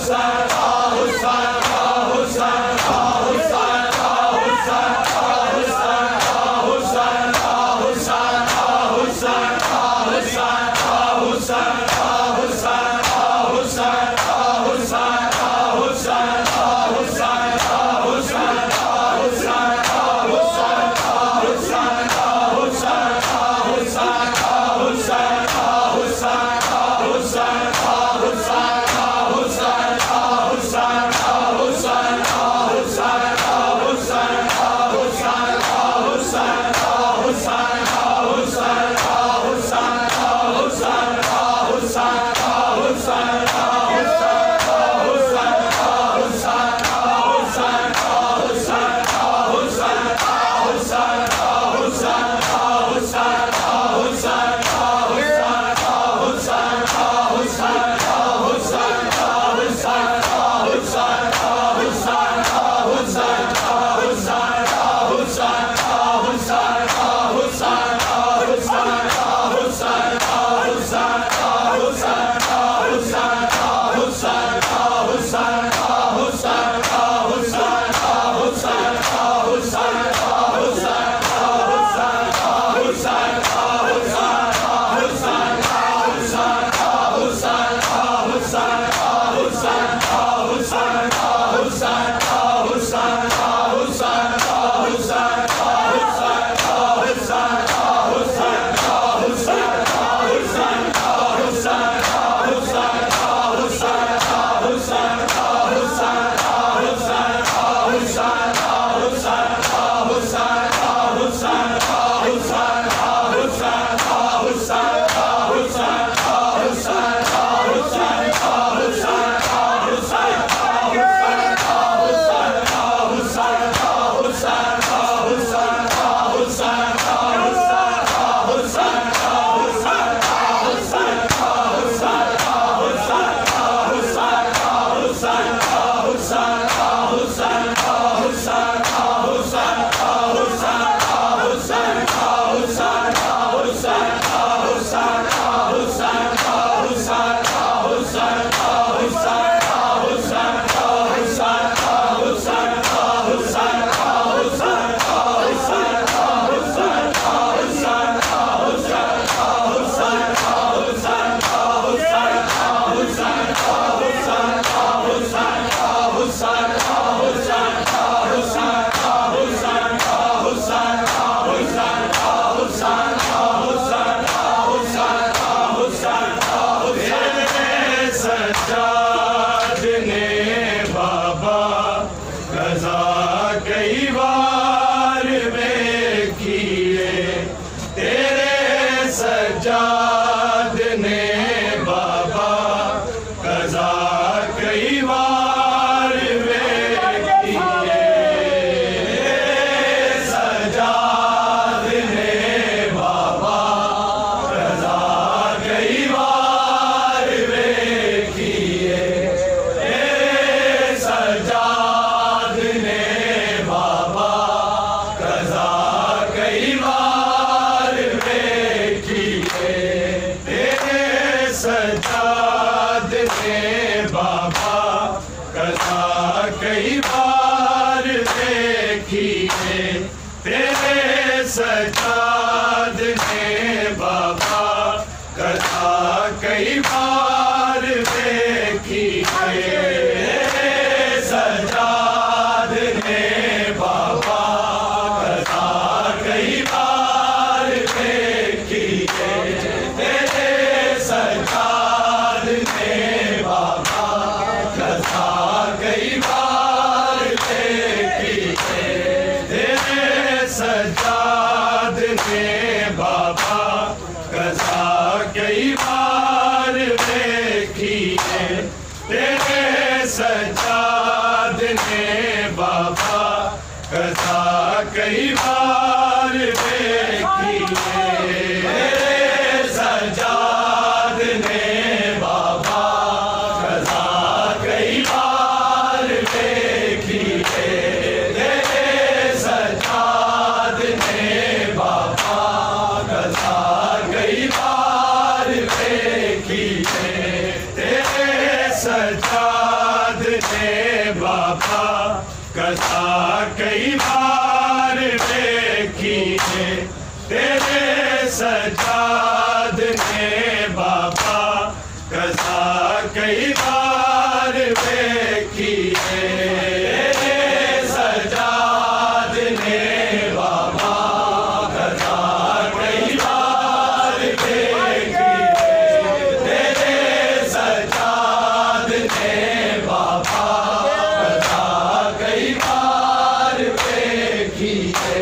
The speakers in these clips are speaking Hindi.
सजा ने बाबा कथा कई बार देखी है, तेरे सजाद ने बाबा कथा कई बार देखी है। सजाद ने बाबा कथा कई बार देखी है, तेरे सजाद ने बाबा कथा कई बार देखी है।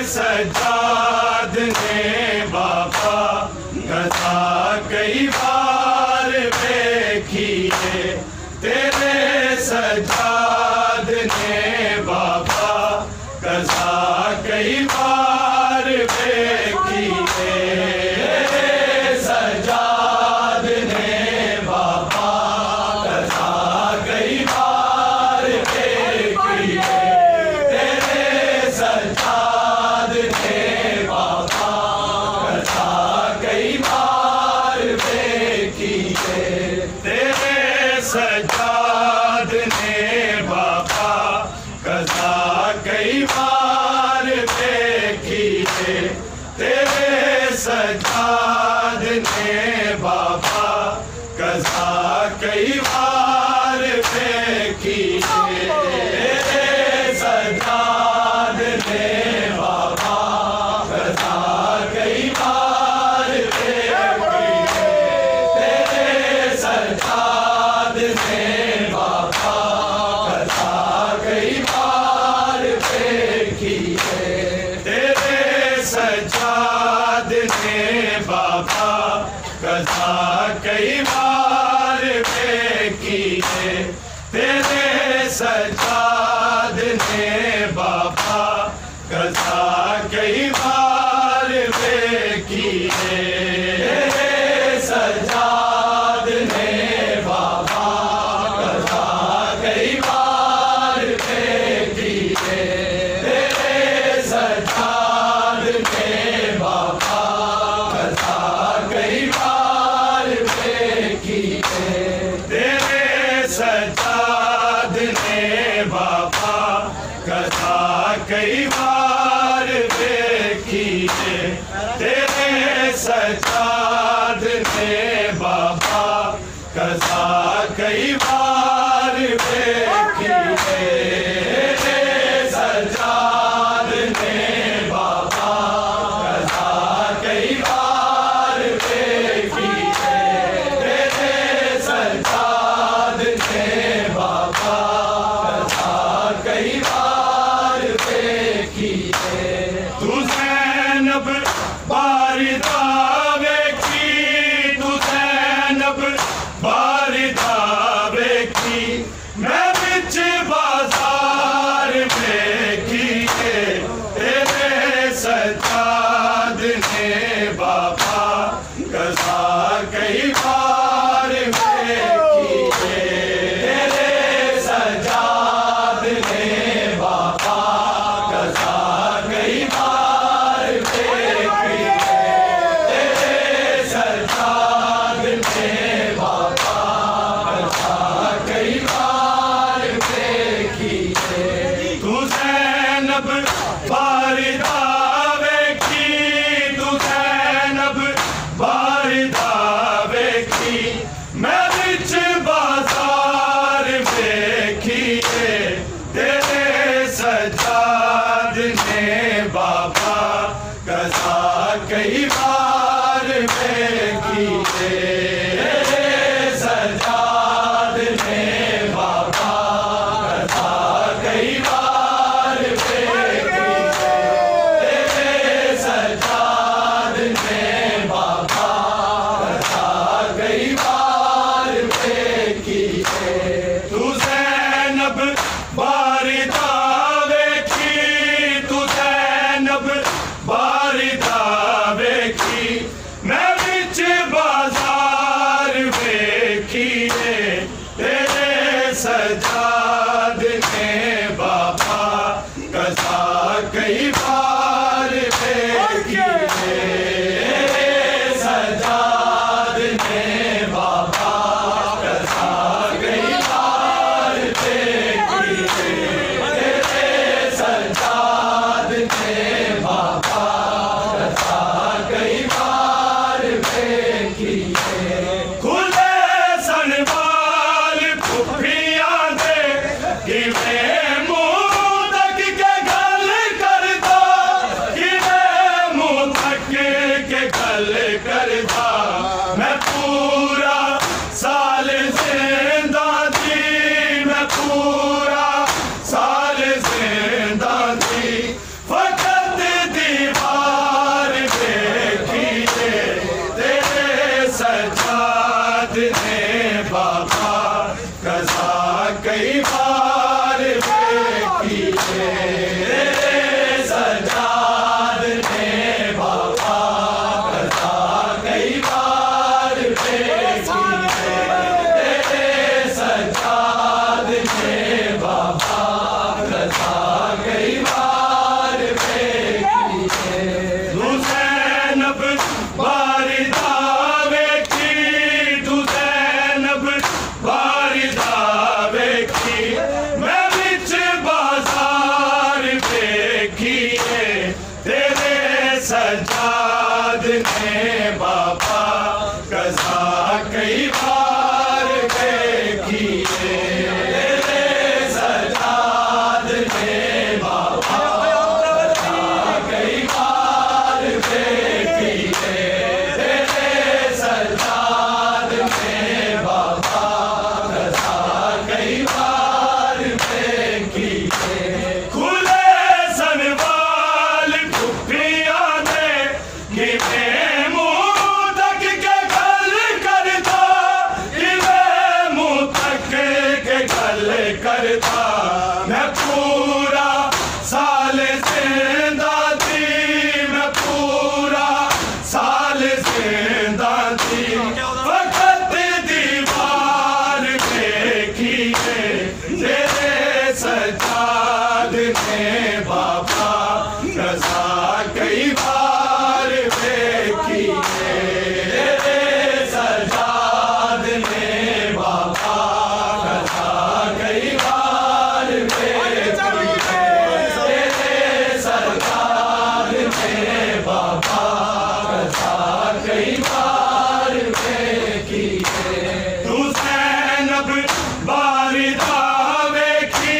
सजाद ने बाबा कथा कई बार देखी है, तेरे सजाद ने बाबा कथा कई बार देखी है। तेरे सजाद ने बाबा कथा कई बार देखी है, तेरे सजाद ने बाबा कथा कई बार देखी है। सजाद ने बाबा कथा कई बार देखी है, तेरे सजाद ने बाबा कथा कई बार देखी है। तेरे सजाद ने बाबा कथा कई बार देखी है, तेरे सजाद ने बाबा कथा कई बार देखी है। सजाद ने बाबा कथा कई बार देखी है, तेरे सजाद ने बाबा कथा कई बार देखी है। तेरे सजाद ने बाबा कथा कई बार देखी है, तेरे सजाद ने बाबा कथा कई बार देखी है। सजाद ने बाबा कथा कई बार देखी है, तेरे सजाद ने बाबा कथा कई बार देखी है। तू ज़ैनब बारिदा वेखी, तू ज़ैनब बारिदा वेखी, मैं बिच बाजार देखी है, तेरे सजाद ने बाबा कथा कई बार देखी है। तेरे सजाद ने बाबा कथा कई बार देखी है, तेरे सजाद ने बाबा कथा कई बार देखी है। तू ज़ैनब बारिदा वेखी, तू ज़ैनब बारिदा वेखी, मैं बिच बाजार देखी है, तेरे सजाद ने बाबा कथा कई बार देखी है। सजाद ने बाबा कथा कई बार देखी है, तेरे सजाद ने बाबा कथा कई बार देखी है। तू ज़ैनब बारिदा वेखी, तू ज़ैनब बारिदा वेखी, मैं बिच बाजार वेखी है, तेरे सजाद ने बाबा कथा कई बार देखी है। सजाद ने बाबा कथा कई बार करता मैं पूरा साल जिंदा थी, मैं पूरा साल जिंदा थी। फकत दीवार देखी है तेरे सजाद ने बाबा रज़ा कई बार देखी है तेरे सजाद ने बाबा रज़ा कई बार देखी है तेरे सजाद ने बाबा रज़ा कई बार देखी है। तू ज़ैनब बारिदा वेखी,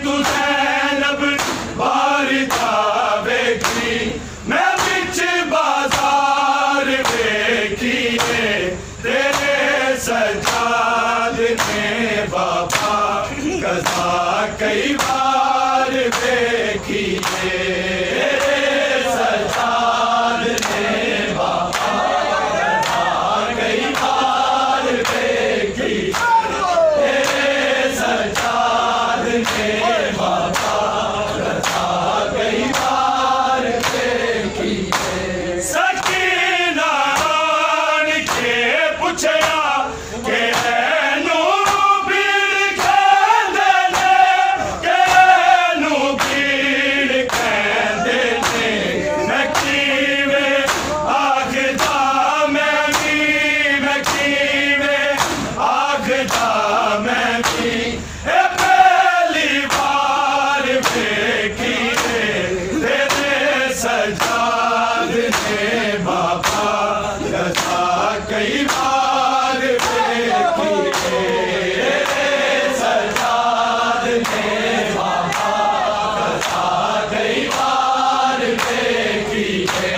तू ज़ैनब बारिदा वेखी, मैं बिच बाजार वेखी है तेरे सजाद ने बाबा कज़ा कई बार वेखी है तेरे सजाद ने बाबा कज़ा कई बार वेखी तेरे सजाद ने बाबा कज़ा कई बार देखी है। सकीना आन के पुछया के नू भीड़ कहंदे ने, के नू भीड़ कहंदे ने, मैं कीवें आखदा मैं कीवें आखदा मैं भी ए पहली बार वेखी है तेरे सजाद ने बाबा रज़ा कई बार वेखी है तेरे सजाद ने बाबा रज़ा कई बार वेखी है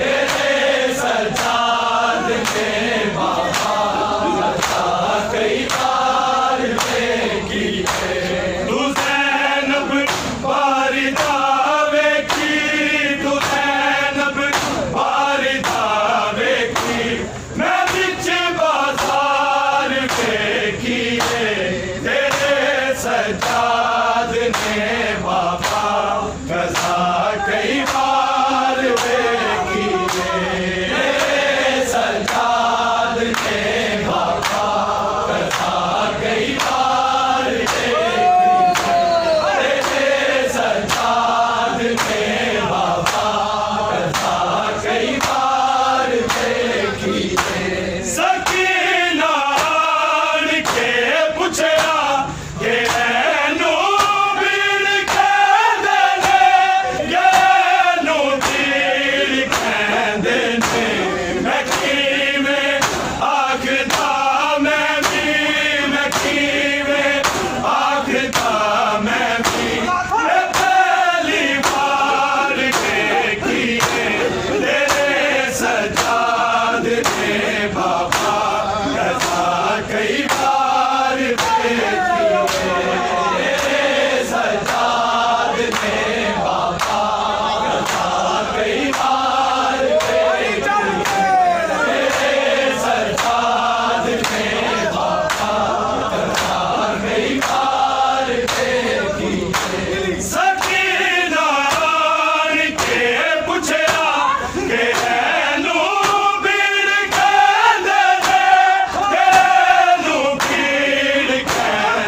तेरे सजाद ने बाबा रज़ा कई बार वेखी है। तू ज़ैनब बारिदा वेखी, तू ज़ैनब बारिदा वेखी, मैं बिच बाजार वेखी है तेरे सजाद ने बाबा कज़ा कई बार वेखी है तेरे सजाद ने बाबा कज़ा कई बार देखी है तेरे सजाद ने बाबा कज़ा कई बार देखी है। सकीना आन के पुछया के नू भीड़ कहंदे ने, के नू भीड़ कहंदे ने, मैं कीवें आखदा मैं कीवें आखदा मैं भी ए पहली बार देखी है तेरे सजाद ने बाबा रज़ा कई बार देखी है तेरे सजाद ने बाबा रज़ा कई बार देखी है तेरे सजाद ने बाबा रज़ा कई बार देखी है। सकीना आन के पुछया के नू भीड़ कहंदे ने, के नू भीड़ कहंदे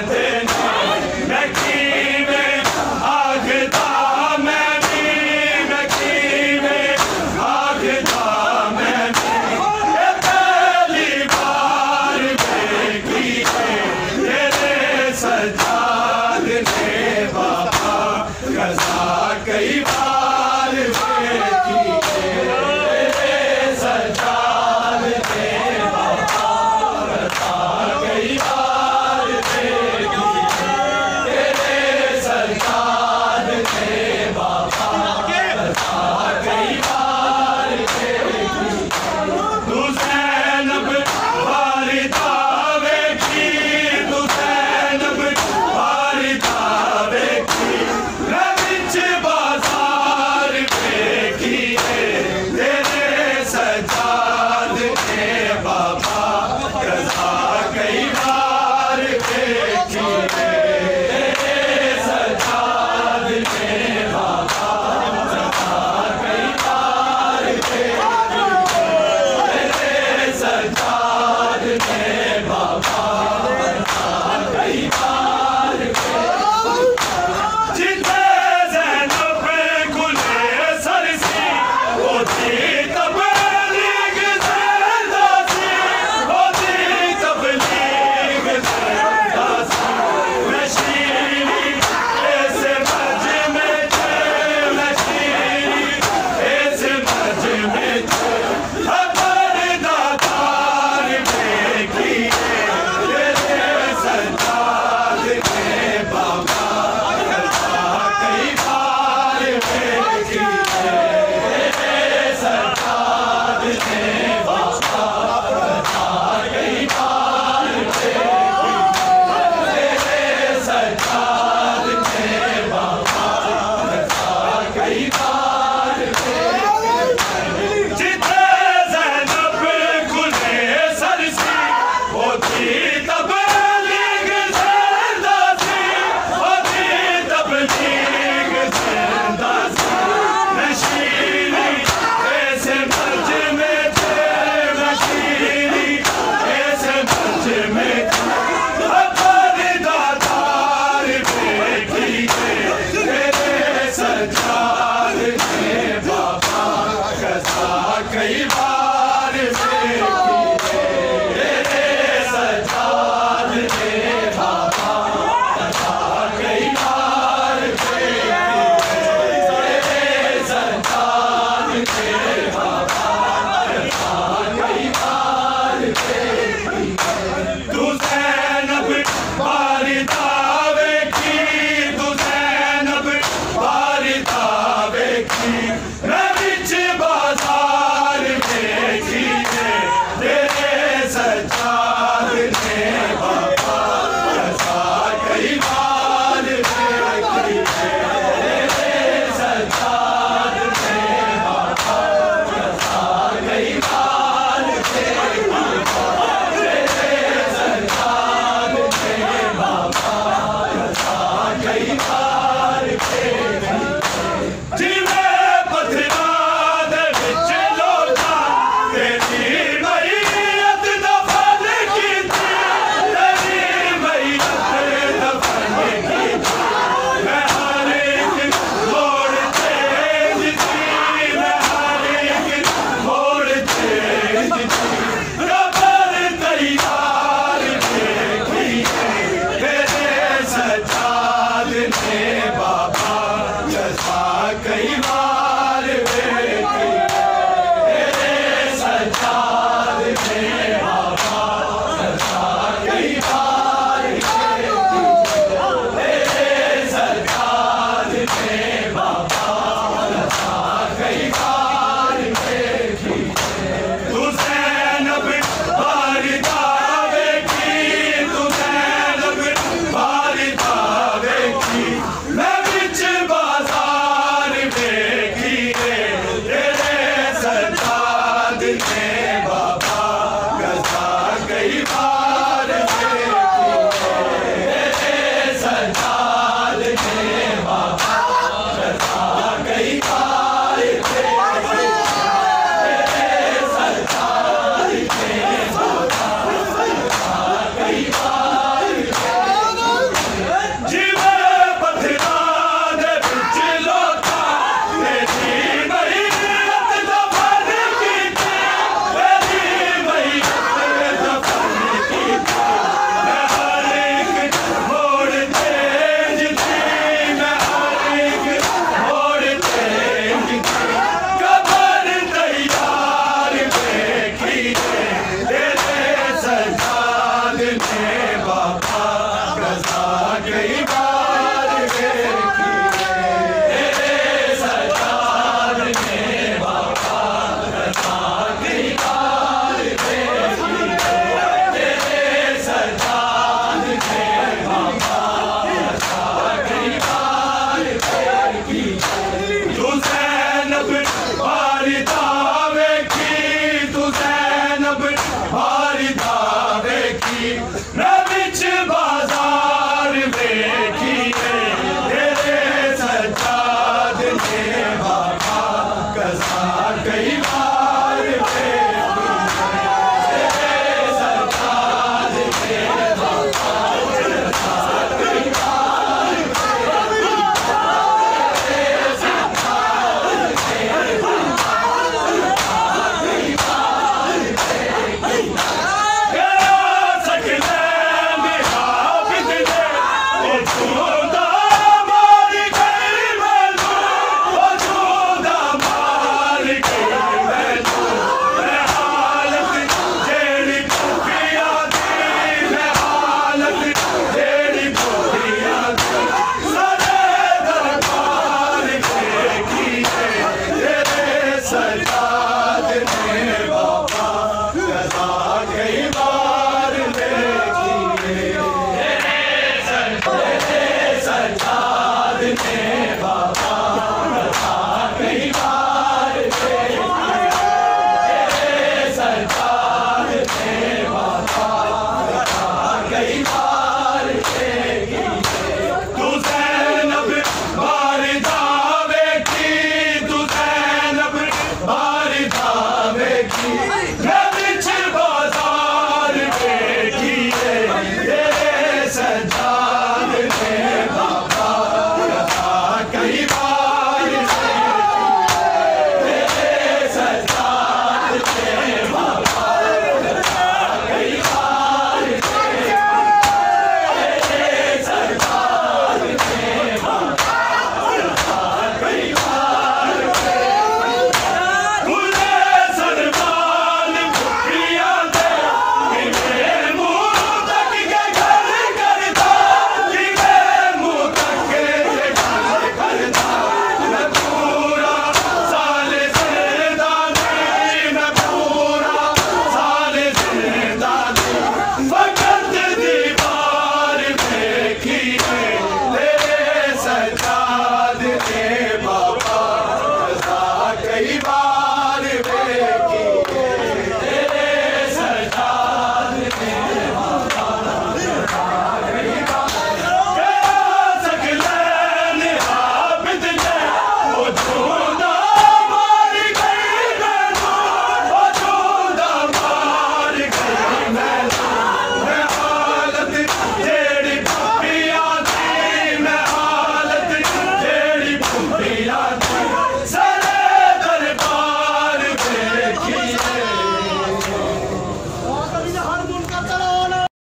सजाद ने बाबा